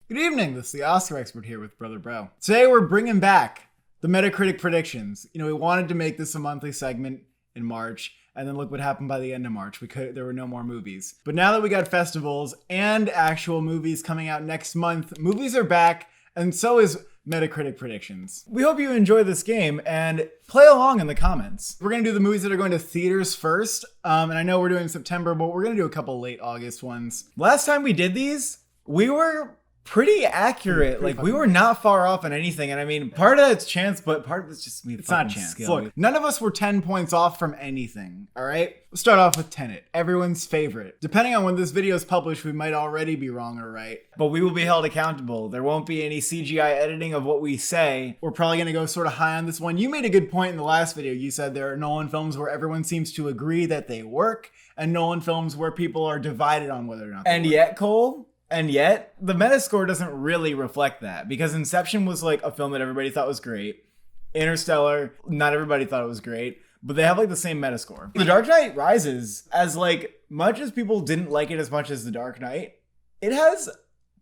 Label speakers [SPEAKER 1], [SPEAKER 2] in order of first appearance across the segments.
[SPEAKER 1] Good evening, this is the Oscar expert here with Brother Bro. Today we're bringing back the Metacritic predictions. We wanted to make this a monthly segment in March, and then look what happened by the end of March. There were no more movies. But now that we got festivals and actual movies coming out next month, movies are back, and so is Metacritic predictions. We hope you enjoy this game and play along in the comments. We're going to do the movies that are going to theaters first, and I know we're doing September, but we're going to do a couple late August ones. Last time we did these, we were pretty accurate. We were not far off on anything. And I mean, part of that's chance, but part of it's just me. It's not chance. Skill. Look, none of us were 10 points off from anything. All right. Let's start off with Tenet, everyone's favorite. Depending on when this video is published, we might already be wrong or right. But we will be held accountable. There won't be any CGI editing of what we say. We're probably going to go sort of high on this one. You made a good point in the last video. You said there are Nolan films where everyone seems to agree that they work, and Nolan films where people are divided on whether or not they work. And yet, Cole... And yet, the Metascore doesn't really reflect that, because Inception was like a film that everybody thought was great. Interstellar, not everybody thought it was great, but they have like the same Metascore. The Dark Knight Rises, as like much as people didn't like it as much as The Dark Knight, it has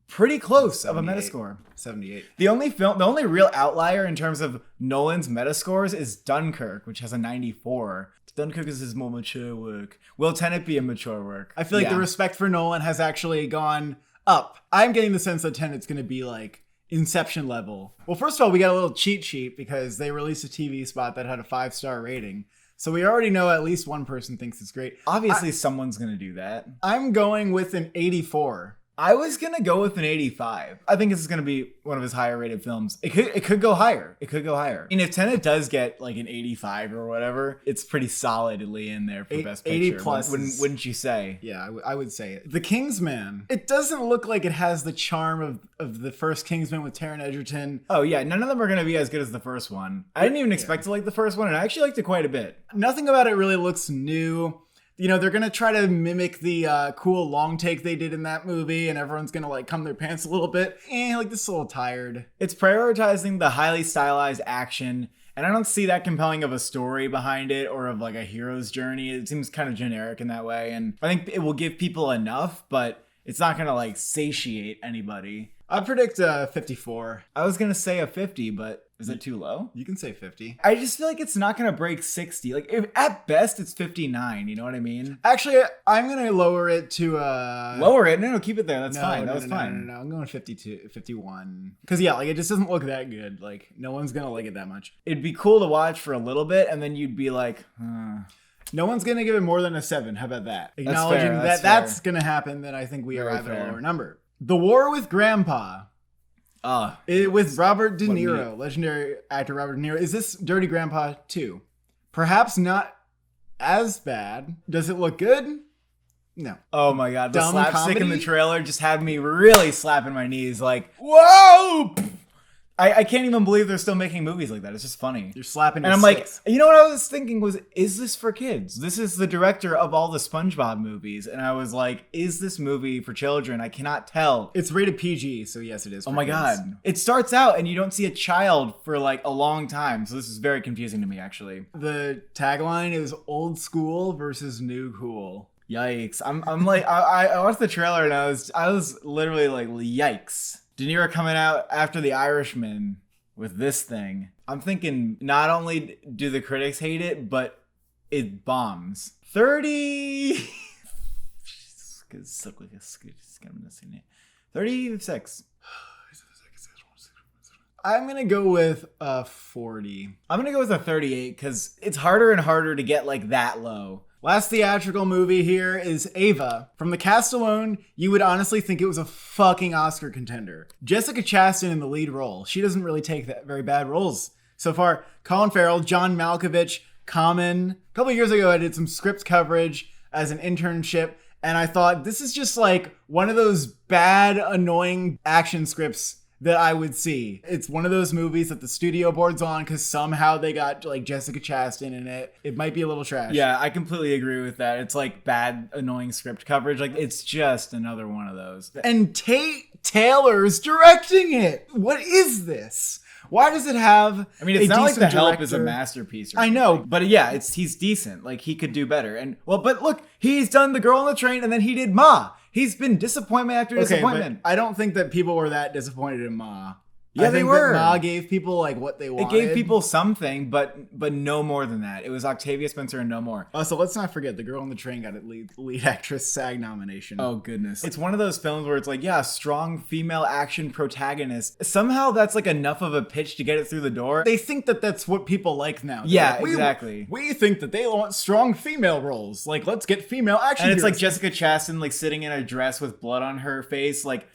[SPEAKER 1] pretty close of a Metascore. 78. The only real outlier in terms of Nolan's Metascores is Dunkirk, which has a 94. Dunkirk is his more mature work. Will Tenet be a mature work? I feel like the respect for Nolan has actually gone up. I'm getting the sense that Tenet's going to be like Inception level. Well, first of all, we got a little cheat sheet because they released a TV spot that had a 5-star rating. So we already know at least one person thinks it's great. Obviously, someone's going to do that. I'm going with an 84. I was going to go with an 85. I think this is going to be one of his higher rated films. It could go higher. It could go higher. And if Tenet does get like an 85 or whatever, it's pretty solidly in there for Best Picture. 80 plus. Wouldn't you say? Yeah, I would say it. The Kingsman. It doesn't look like it has the charm of the first Kingsman with Taron Egerton. Oh yeah, none of them are going to be as good as the first one. I didn't even expect to like the first one, and I actually liked it quite a bit. Nothing about it really looks new. They're going to try to mimic the cool long take they did in that movie, and everyone's going to like come their pants a little bit. This is a little tired. It's prioritizing the highly stylized action, and I don't see that compelling of a story behind it or of like a hero's journey. It seems kind of generic in that way, and I think it will give people enough, but it's not going to like satiate anybody. I predict 54. I was going to say a 50, but is it too low? You can say 50. I just feel like it's not going to break 60. Like, if at best, it's 59. You know what I mean? Actually, I'm going to lower it to... Lower it? No, keep it there. That's fine. That was fine. No. I'm going 52, 51. Because, yeah, like, it just doesn't look that good. Like, no one's going to like it that much. It'd be cool to watch for a little bit, and then you'd be like, No one's going to give it more than a 7. How about that? Acknowledging that's going to happen, then I think we arrive at a lower number. The War with Grandpa. With Robert De Niro, legendary actor Robert De Niro. Is this Dirty Grandpa 2? Perhaps not as bad. Does it look good? No. Oh my god, the slapstick in the trailer just had me really slapping my knees like, whoa! I can't even believe they're still making movies like that. It's just funny. You're slapping your sticks. Like, you know what I was thinking was, is this for kids? This is the director of all the SpongeBob movies. And I was like, is this movie for children? I cannot tell. It's rated PG, so yes, it is for kids. God. It starts out and you don't see a child for like a long time. So this is very confusing to me, actually. The tagline is old school versus new cool. Yikes. I'm like, I watched the trailer and I was literally like, yikes. De Niro coming out after The Irishman with this thing. I'm thinking not only do the critics hate it, but it bombs. 30... 36. I'm going to go with a 40. I'm going to go with a 38 because it's harder and harder to get like that low. Last theatrical movie here is Ava. From the cast alone, you would honestly think it was a fucking Oscar contender. Jessica Chastain in the lead role. She doesn't really take that very bad roles so far. Colin Farrell, John Malkovich, Common. A couple years ago, I did some script coverage as an internship, and I thought this is just like one of those bad, annoying action scripts that I would see. It's one of those movies that the studio board's on because somehow they got like Jessica Chastain in it. It might be a little trash. Yeah, I completely agree with that. It's like bad, annoying script coverage. Like, it's just another one of those. And Tate Taylor's directing it. What is this? Why does it have? I mean, it's not like The Help is a masterpiece. I know, but yeah, he's decent. Like, he could do better. And well, but look, he's done The Girl on the Train, and then he did Ma.
[SPEAKER 2] He's been disappointment after disappointment.
[SPEAKER 1] But I don't think that people were that disappointed in Ma.
[SPEAKER 2] Yeah, they were.
[SPEAKER 1] That Ma gave people like what they wanted.
[SPEAKER 2] It gave people something, but no more than that. It was Octavia Spencer and no more.
[SPEAKER 1] So let's not forget the Girl on the Train got a lead actress SAG nomination.
[SPEAKER 2] Oh goodness. It's one of those films where it's like, yeah, strong female action protagonist. Somehow that's like enough of a pitch to get it through the door.
[SPEAKER 1] They think that that's what people like now.
[SPEAKER 2] Yeah,
[SPEAKER 1] like,
[SPEAKER 2] exactly.
[SPEAKER 1] We think that they want strong female roles. Like, let's get female action
[SPEAKER 2] And it's
[SPEAKER 1] heroes.
[SPEAKER 2] like Jessica Chastain like sitting in a dress with blood on her face, like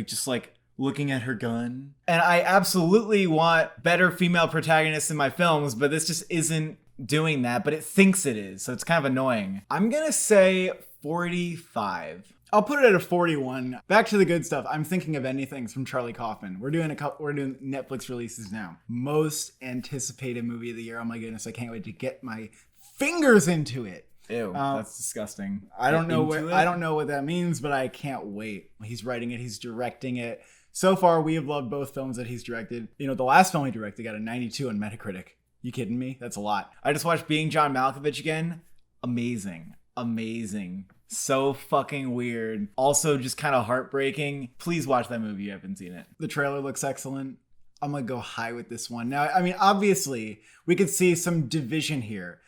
[SPEAKER 2] just like looking at her gun. And I absolutely want better female protagonists in my films, but this just isn't doing that, but it thinks it is. So it's kind of annoying. I'm going to say 45.
[SPEAKER 1] I'll put it at a 41. Back to the good stuff. I'm thinking of anything from Charlie Kaufman. We're doing Netflix releases now. Most anticipated movie of the year. Oh my goodness, I can't wait to get my fingers into it.
[SPEAKER 2] Ew, that's disgusting.
[SPEAKER 1] I don't know what that means, but I can't wait. He's writing it, he's directing it. So far, we have loved both films that he's directed. You know, the last film he directed got a 92 on Metacritic. You kidding me? That's a lot.
[SPEAKER 2] I just watched Being John Malkovich again. Amazing. So fucking weird. Also just kind of heartbreaking. Please watch that movie if you haven't seen it.
[SPEAKER 1] The trailer looks excellent. I'm going to go high with this one. Now, I mean, obviously, we could see some division here.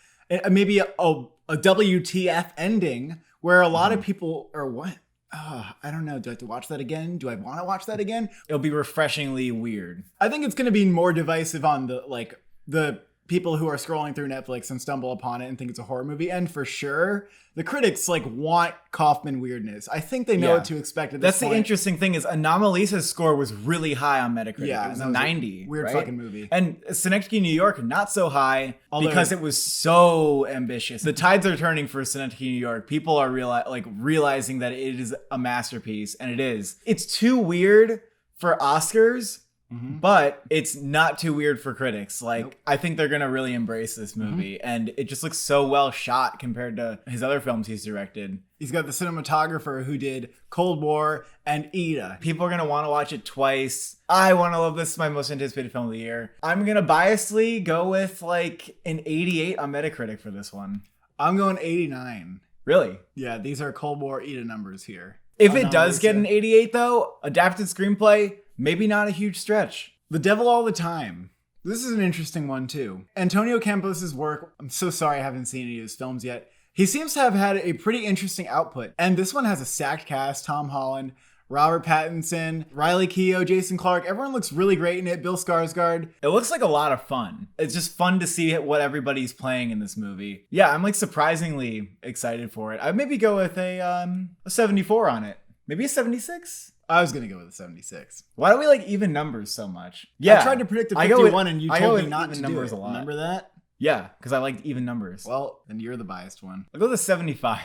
[SPEAKER 1] Maybe a WTF ending where a lot of people are what? I don't know. Do I have to watch that again? Do I want to watch that again?
[SPEAKER 2] It'll be refreshingly weird.
[SPEAKER 1] I think it's going to be more divisive on the people who are scrolling through Netflix and stumble upon it and think it's a horror movie. And for sure, the critics want Kaufman weirdness. I think they know what to expect at this point.
[SPEAKER 2] That's the interesting thing is Anomalisa's score was really high on Metacritic.
[SPEAKER 1] Yeah,
[SPEAKER 2] it was 90.
[SPEAKER 1] Weird fucking movie.
[SPEAKER 2] And Synecdoche, New York, not so high because it was so ambitious. The tides are turning for Synecdoche, New York. People are realizing that it is a masterpiece, and it is. It's too weird for Oscars. Mm-hmm. But it's not too weird for critics. I think they're going to really embrace this movie. And it just looks so well shot compared to his other films he's directed.
[SPEAKER 1] He's got the cinematographer who did Cold War and Ida.
[SPEAKER 2] People are going to want to watch it twice. I want to love this. It's my most anticipated film of the year. I'm going to biasly go with an 88 on Metacritic for this one.
[SPEAKER 1] I'm going 89.
[SPEAKER 2] Really?
[SPEAKER 1] Yeah, these are Cold War Ida numbers here.
[SPEAKER 2] If it does get an 88 though, adapted screenplay, maybe not a huge stretch.
[SPEAKER 1] The Devil All the Time. This is an interesting one too. Antonio Campos's work, I'm so sorry I haven't seen any of his films yet. He seems to have had a pretty interesting output. And this one has a stacked cast. Tom Holland, Robert Pattinson, Riley Keough, Jason Clarke. Everyone looks really great in it. Bill Skarsgård.
[SPEAKER 2] It looks like a lot of fun. It's just fun to see what everybody's playing in this movie. Yeah, I'm surprisingly excited for it. I'd maybe go with a 74 on it. Maybe a 76?
[SPEAKER 1] I was going to go with a 76.
[SPEAKER 2] Why do we like even numbers so much? Yeah.
[SPEAKER 1] I tried to predict a 51 and you told me not to do it.
[SPEAKER 2] A lot.
[SPEAKER 1] Remember that?
[SPEAKER 2] Yeah, because I liked even numbers.
[SPEAKER 1] Well, then you're the biased one.
[SPEAKER 2] I'll go with a 75.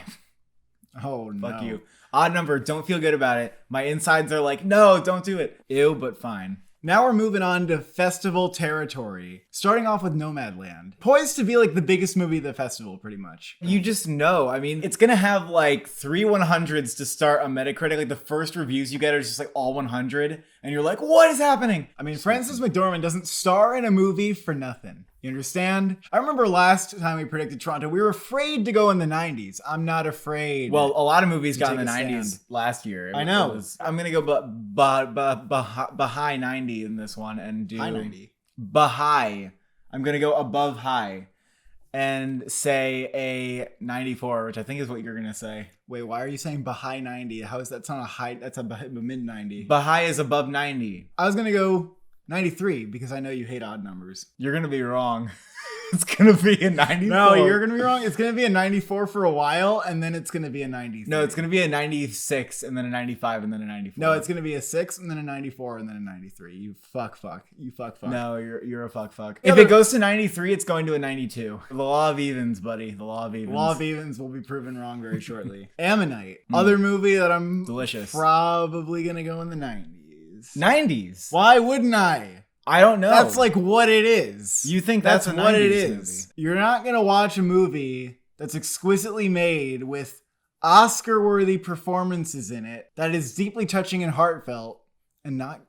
[SPEAKER 1] Oh, no.
[SPEAKER 2] Fuck you. Odd number. Don't feel good about it. My insides are like, no, don't do it. Ew, but fine.
[SPEAKER 1] Now we're moving on to festival territory. Starting off with Nomadland. Poised to be the biggest movie of the festival, pretty much.
[SPEAKER 2] You just know. I mean, it's going to have 3 100s to start on Metacritic. The first reviews you get are just all 100. And you're like, what is happening?
[SPEAKER 1] I mean, Frances McDormand doesn't star in a movie for nothing. You understand? I remember last time we predicted Toronto, we were afraid to go in the 90s. I'm not afraid.
[SPEAKER 2] Well, a lot of movies got in the 90s last year.
[SPEAKER 1] I know.
[SPEAKER 2] I'm going to go high 90 in this one and do...
[SPEAKER 1] High 90.
[SPEAKER 2] High. I'm going to go above high and say a 94, which I think is what you're going to say.
[SPEAKER 1] Wait, why are you saying Baha'i 90? How is that? Not a high, that's a mid 90.
[SPEAKER 2] Baha'i is above 90.
[SPEAKER 1] I was going to go 93 because I know you hate odd numbers.
[SPEAKER 2] You're going to be wrong. It's going to be a 94.
[SPEAKER 1] No, you're going to be wrong. It's going to be a 94 for a while, and then it's going to be a 93.
[SPEAKER 2] No, it's going to be a 96, and then a 95, and then a 94.
[SPEAKER 1] No, it's going to be a 6, and then a 94, and then a 93. You fuck. You fuck.
[SPEAKER 2] No, you're a fuck. If it goes to 93, it's going to a 92. The law of evens, buddy. The law of evens.
[SPEAKER 1] The law of evens will be proven wrong very shortly. Ammonite. Other movie that I'm
[SPEAKER 2] delicious.
[SPEAKER 1] Probably going to go in the 90s.
[SPEAKER 2] 90s?
[SPEAKER 1] Why wouldn't I?
[SPEAKER 2] I don't know.
[SPEAKER 1] That's what it is.
[SPEAKER 2] You think that's
[SPEAKER 1] what it is?
[SPEAKER 2] Movie.
[SPEAKER 1] You're not going to watch a movie that's exquisitely made with Oscar-worthy performances in it that is deeply touching and heartfelt and not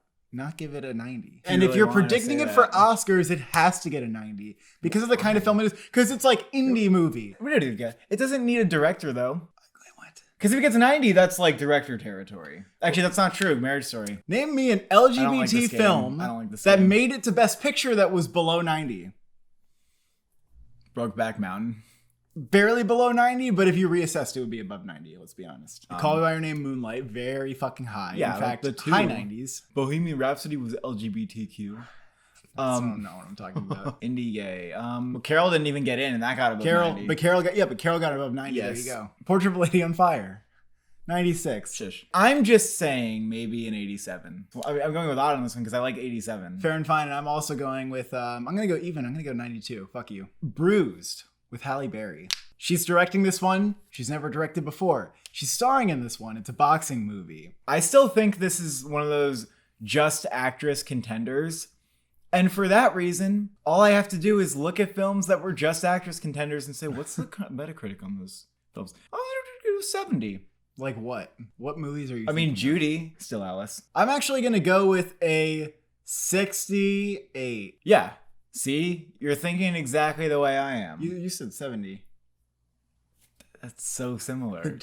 [SPEAKER 1] give it a 90. And if you're predicting it for Oscars, it has to get a 90 because of the kind of film it is. Because it's indie movie.
[SPEAKER 2] It doesn't need a director, though.
[SPEAKER 1] What?
[SPEAKER 2] Because if it gets 90, that's like director territory. Actually, that's not true. Marriage Story.
[SPEAKER 1] Name me an
[SPEAKER 2] I don't like
[SPEAKER 1] LGBT
[SPEAKER 2] this game.
[SPEAKER 1] film
[SPEAKER 2] I don't like this
[SPEAKER 1] that
[SPEAKER 2] game.
[SPEAKER 1] made it to Best Picture that was below 90.
[SPEAKER 2] Brokeback Mountain.
[SPEAKER 1] Barely below 90, but if you reassessed, it would be above 90. Let's be honest. Call Me by Your Name, Moonlight, very fucking high.
[SPEAKER 2] Yeah,
[SPEAKER 1] in fact,
[SPEAKER 2] the two.
[SPEAKER 1] high 90s.
[SPEAKER 2] Bohemian Rhapsody was LGBTQ.
[SPEAKER 1] I don't know what I'm talking about.
[SPEAKER 2] Indie gay. Carol didn't even get in, and that got above 90.
[SPEAKER 1] But Carol got above 90.
[SPEAKER 2] Yes.
[SPEAKER 1] There you go. Portrait of a Lady on Fire, 96.
[SPEAKER 2] Shush. I'm just saying maybe an 87. I'm going with odd on this one because I like 87.
[SPEAKER 1] Fair and fine. And I'm also going with, I'm going to go even. I'm going to go 92. Fuck you. Bruised with Halle Berry. She's directing this one. She's never directed before. She's starring in this one. It's a boxing movie.
[SPEAKER 2] I still think this is one of those just actress contenders. And for that reason, all I have to do is look at films that were just actress contenders and say, what's the Metacritic on those films? Oh, it was 70.
[SPEAKER 1] Like what? What movies are you
[SPEAKER 2] I mean,
[SPEAKER 1] thinking of?
[SPEAKER 2] Judy, still Alice.
[SPEAKER 1] I'm actually going to go with a 68.
[SPEAKER 2] Yeah. See? You're thinking exactly the way I am.
[SPEAKER 1] You said 70.
[SPEAKER 2] That's so similar.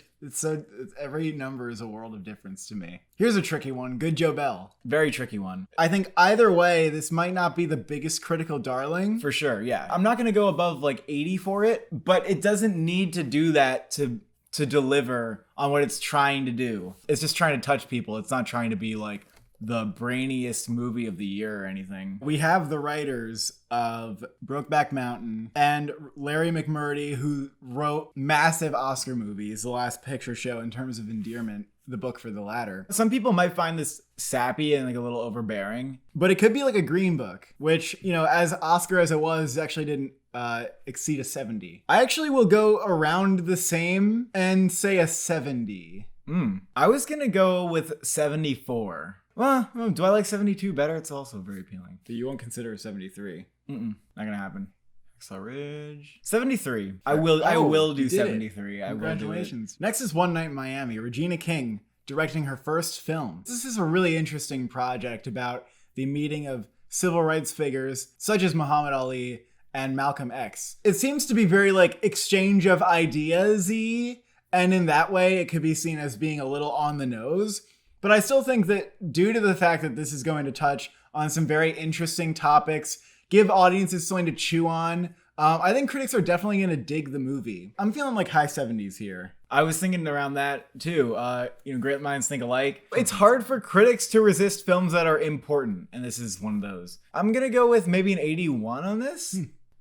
[SPEAKER 1] Every number is a world of difference to me. Here's a tricky one. Good Joe Bell.
[SPEAKER 2] Very tricky one.
[SPEAKER 1] I think either way, this might not be the biggest critical darling.
[SPEAKER 2] For sure, yeah. I'm not going to go above like 80 for it, but it doesn't need to do that to deliver on what it's trying to do. It's just trying to touch people. It's not trying to be like the brainiest movie of the year or anything.
[SPEAKER 1] We have the writers of Brokeback Mountain and Larry McMurtry, who wrote massive Oscar movies, The Last Picture Show, in terms of endearment, the book for the latter.
[SPEAKER 2] Some people might find this sappy and like a little overbearing.
[SPEAKER 1] But it could be like a Green Book, which, as Oscar as it was, actually didn't exceed a 70. I actually will go around the same and say a 70.
[SPEAKER 2] I was going to go with 74. Well, do I like 72 better? It's also very appealing.
[SPEAKER 1] But you won't consider a 73.
[SPEAKER 2] Not gonna happen. Hacksaw Ridge. 73. I will do 73. I will do it.
[SPEAKER 1] Congratulations. Next is One Night in Miami. Regina King directing her first film. This is a really interesting project about the meeting of civil rights figures such as Muhammad Ali and Malcolm X. It seems to be very like exchange of ideas-y, and in that way it could be seen as being a little on the nose. But I still think that due to the fact that this is going to touch on some very interesting topics, give audiences something to chew on, I think critics are definitely going to dig the movie. I'm feeling like high 70s here.
[SPEAKER 2] I was thinking around that too. Great minds think alike. It's hard for critics to resist films that are important, and this is one of those. I'm going to go with maybe an 81 on this.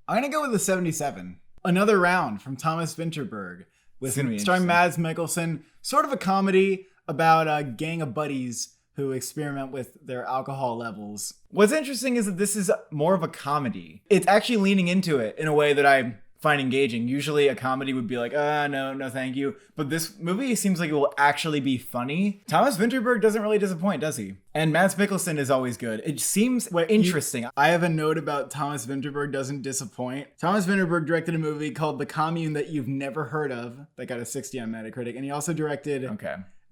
[SPEAKER 1] I'm going to go with a 77. Another Round from Thomas Vinterberg, with starring Mads Mikkelsen, sort of a comedy about a gang of buddies who experiment with their alcohol levels.
[SPEAKER 2] What's interesting is that this is more of a comedy. It's actually leaning into it in a way that I find engaging. Usually a comedy would be like, no, thank you. But this movie seems like it will actually be funny. Thomas Vinterberg doesn't really disappoint, does he? And Mads Mikkelsen is always good. It seems interesting.
[SPEAKER 1] I have a note about Thomas Vinterberg doesn't disappoint. Thomas Vinterberg directed a movie called The Commune that you've never heard of, that got a 60 on Metacritic. And he also directed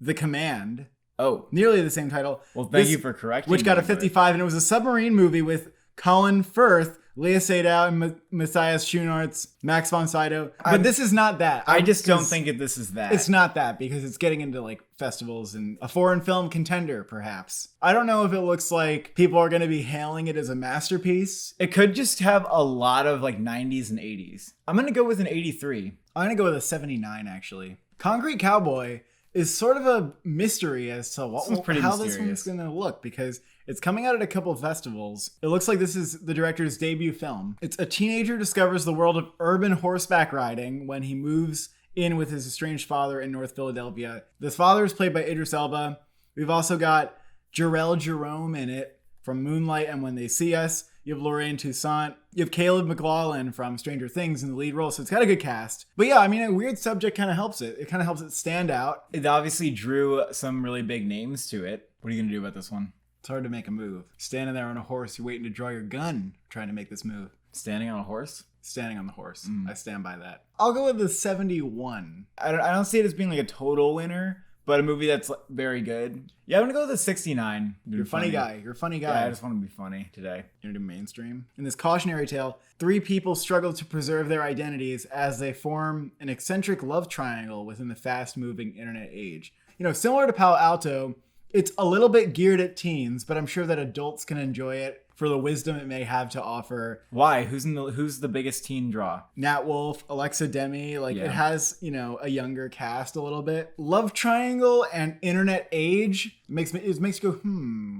[SPEAKER 1] The Command.
[SPEAKER 2] Oh.
[SPEAKER 1] Nearly the same title.
[SPEAKER 2] Well, thank you for correcting
[SPEAKER 1] which got a 55, and it was a submarine movie with Colin Firth, Leah Seydow, and Matthias Schoenaerts, Max von Sydow. But this is not that.
[SPEAKER 2] I just don't think this is that.
[SPEAKER 1] It's not that, because it's getting into like festivals and a foreign film contender, perhaps. I don't know if it looks like people are going to be hailing it as a masterpiece.
[SPEAKER 2] It could just have a lot of like 90s and 80s. I'm going to go with an 83.
[SPEAKER 1] I'm going to go with a 79, actually. Concrete Cowboy is sort of a mystery as to how this one's going to look, because it's coming out at a couple of festivals. It looks like this is the director's debut film. It's a teenager discovers the world of urban horseback riding when he moves in with his estranged father in North Philadelphia. This father is played by Idris Elba. We've also got Jarrell Jerome in it from Moonlight and When They See Us. You have Lorraine Toussaint. You have Caleb McLaughlin from Stranger Things in the lead role, so it's got a good cast. But yeah, I mean, a weird subject kind of helps it. It kind of helps it stand out.
[SPEAKER 2] It obviously drew some really big names to it. What are you going to do about this one?
[SPEAKER 1] It's hard to make a move. Standing there on a horse, you're waiting to draw your gun, trying to make this move.
[SPEAKER 2] Standing on a horse?
[SPEAKER 1] Standing on the horse. I stand by that. I'll go with the 71.
[SPEAKER 2] I don't see it as being like a total winner, but a movie that's very good. Yeah, I'm gonna go with a 69.
[SPEAKER 1] You're a funny guy. You're a funny guy.
[SPEAKER 2] Yeah, I just want to be funny today.
[SPEAKER 1] You're gonna do mainstream. In this cautionary tale, 3 people struggle to preserve their identities as they form an eccentric love triangle within the fast-moving internet age. You know, similar to Palo Alto, it's a little bit geared at teens, but I'm sure that adults can enjoy it for the wisdom it may have to offer.
[SPEAKER 2] Why? Who's the biggest teen draw?
[SPEAKER 1] Nat Wolff, Alexa Demi, like
[SPEAKER 2] Yeah.
[SPEAKER 1] it has, you know, a younger cast a little bit. Love triangle and internet age makes you go,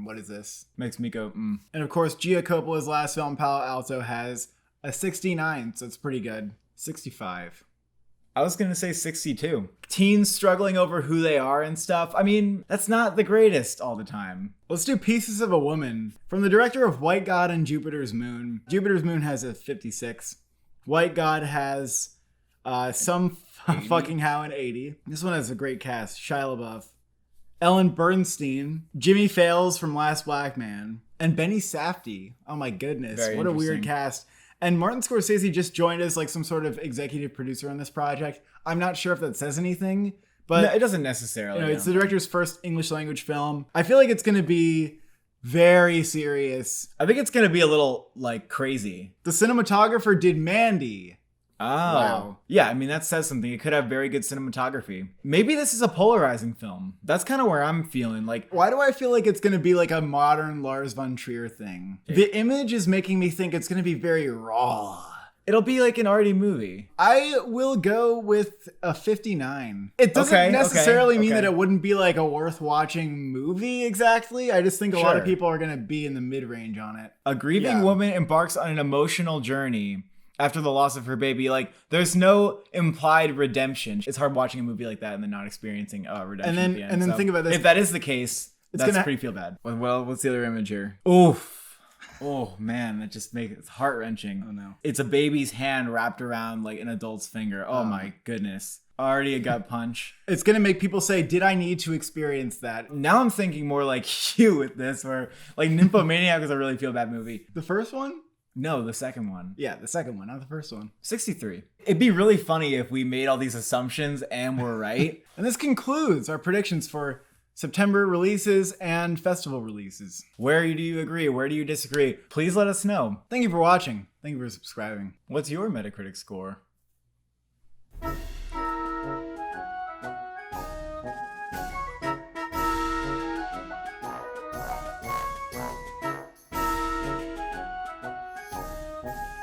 [SPEAKER 1] what is this?
[SPEAKER 2] Makes me go,
[SPEAKER 1] And of course, Gia Coppola's last film, Palo Alto, has a 69, so it's pretty good. 65.
[SPEAKER 2] I was gonna say 62. Teens struggling over who they are and stuff. I mean, that's not the greatest all the time.
[SPEAKER 1] Let's do Pieces of a Woman. From the director of White God and Jupiter's Moon. Jupiter's Moon has a 56. White God has some fucking how an 80. This one has a great cast. Shia LaBeouf, Ellen Bernstein, Jimmy Fails from Last Black Man, and Benny Safdie. Oh my goodness.
[SPEAKER 2] Very
[SPEAKER 1] What a weird
[SPEAKER 2] interesting.
[SPEAKER 1] cast. And Martin Scorsese just joined as like some sort of executive producer on this project. I'm not sure if that says anything, but
[SPEAKER 2] No, it doesn't necessarily.
[SPEAKER 1] you know, it's the director's first English language film. I feel like it's going to be very serious.
[SPEAKER 2] I think it's gonna be a little like crazy.
[SPEAKER 1] The cinematographer did Mandy.
[SPEAKER 2] Oh.
[SPEAKER 1] Wow.
[SPEAKER 2] Yeah, I mean, that says something. It could have very good cinematography. Maybe this is a polarizing film. That's kind of where I'm feeling. Like,
[SPEAKER 1] Why do I feel like it's going to be like a modern Lars von Trier thing? The image is making me think it's going to be very raw.
[SPEAKER 2] it'll be like an arty movie.
[SPEAKER 1] I will go with a 59. It doesn't
[SPEAKER 2] Okay,
[SPEAKER 1] necessarily mean
[SPEAKER 2] okay.
[SPEAKER 1] that it wouldn't be like a worth watching movie exactly. I just think a lot of
[SPEAKER 2] Sure.
[SPEAKER 1] people are going to be in the mid-range on it.
[SPEAKER 2] A grieving
[SPEAKER 1] Yeah.
[SPEAKER 2] woman embarks on an emotional journey after the loss of her baby. Like, there's no implied redemption. It's hard watching a movie like that and then not experiencing redemption.
[SPEAKER 1] And then-
[SPEAKER 2] at the end.
[SPEAKER 1] and then
[SPEAKER 2] So
[SPEAKER 1] think about this.
[SPEAKER 2] If that is the case, that's
[SPEAKER 1] gonna-
[SPEAKER 2] pretty feel bad. Well, what's the other image here? Oof. Oh man, that just makes it's heart wrenching.
[SPEAKER 1] Oh, no.
[SPEAKER 2] It's a baby's hand wrapped around like an adult's finger. Oh my goodness. Already a gut punch.
[SPEAKER 1] It's going to make people say, did I need to experience that?
[SPEAKER 2] Now I'm thinking more like you with this, where like Nymphomaniac is a really feel bad movie.
[SPEAKER 1] The first one?
[SPEAKER 2] No, the second one.
[SPEAKER 1] Yeah, the second one, not the first one.
[SPEAKER 2] 63. It'd be really funny if we made all these assumptions and we're right.
[SPEAKER 1] And this concludes our predictions for September releases and festival releases.
[SPEAKER 2] Where do you agree? Where do you disagree? Please let us know.
[SPEAKER 1] Thank you for watching. Thank you for subscribing.
[SPEAKER 2] What's your Metacritic score?